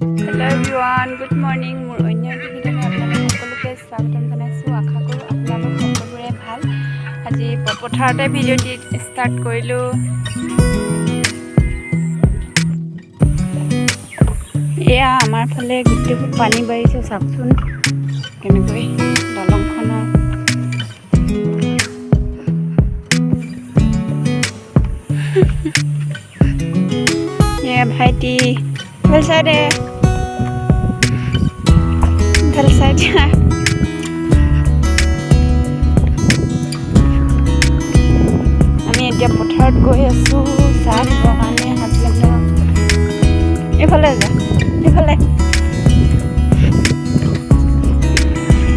Hello everyone, good morning. মোৰ অন্য এটা ভিডিঅ'ত আপোনালোক সকলোকে স্বাগতম জনাইছোঁ। আশা কৰোঁ আপোনালোক সকলোৰে ভাল। আজি পথাৰতে ভিডিঅ'টি ষ্টাৰ্ট কৰিলোঁ। এয়া আমাৰ ফালে গোটেই পানী বাঢ়িছে, চাওকচোন কেনেকৈ দলংখনৰ। এয়া ভাইটি ভাল চাইডে আমি এতিয়া পথাৰত গৈ আছোঁ চাহ দিবৰ কাৰণে হাজবেণ্ডক। এইফালে যা, এইফালে।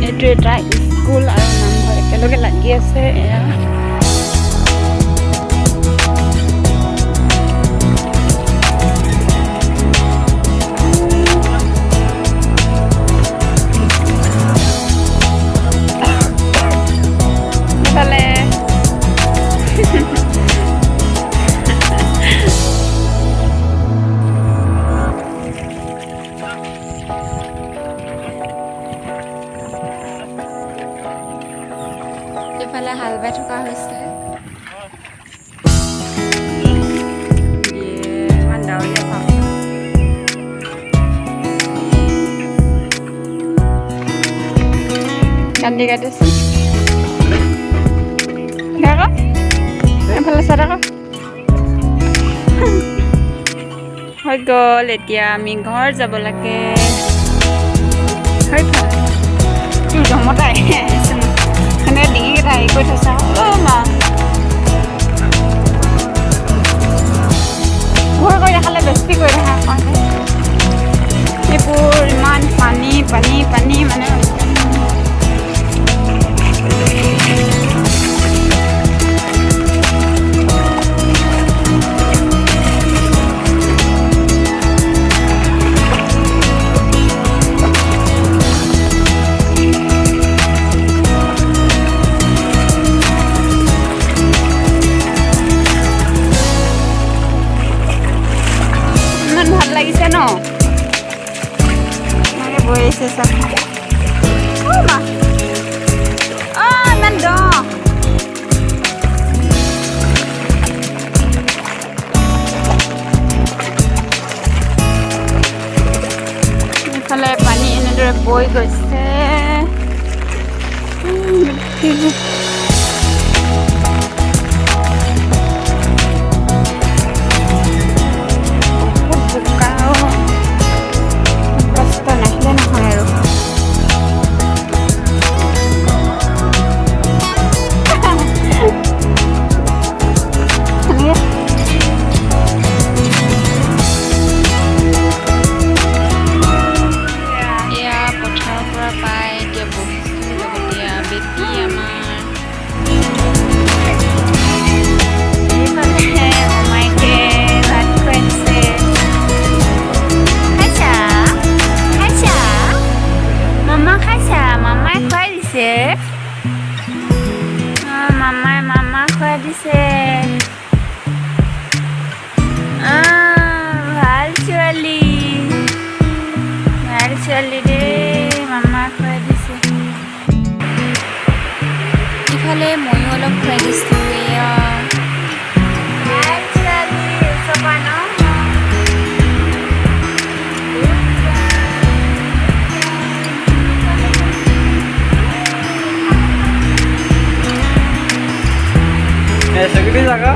এইটো এটা স্কুল আৰু নামঘৰ একেলগে লাগি আছে। এয়া এইফালে হাল বাই থকা হৈছে। ইমান ডাৱৰীয়া পাম। কান্দি কাটিছো এইফালে চাই থাকক। হৈ গ'ল, এতিয়া আমি ঘৰ যাব লাগে। জমতাই সেনেকৈ ডিঙিকেইটা হেৰি কৰি থৈছা। মা ভয় কৰি দেখালে বেছি কৰি দেখা কাৰণে এইবোৰ ইমান পানী পানী পানী মানে লাগিছে ন বৈ আছে চব। ইমান দ এইফালে পানী এনেদৰে বৈ গৈছে। মামা খুৱাই দিছে। ভাল ছোৱালী, ভাল ছোৱালী দেই, মামা খুৱাই দিছে। ইফালে ময়ো অলপ খুৱাই দিছোঁ। এয়া ভাল ছোৱালী চবা ন। Segini jaga.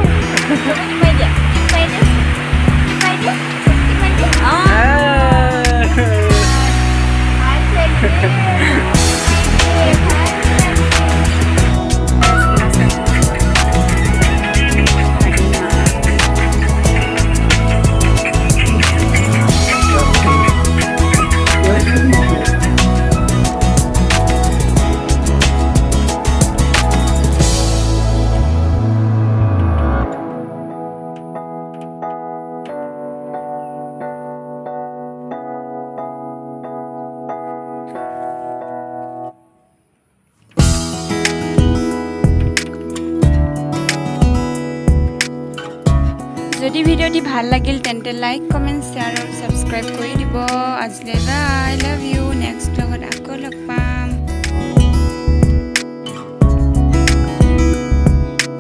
যদি ভিডিঅ'টি ভাল লাগিল তেন্তে লাইক কমেণ্ট শ্বেয়াৰ আৰু ছাবস্ক্ৰাইব কৰি দিব আজিলৈ বাই লাভ ইউ নেক্সট ব্লগত আকৌ লগ পাম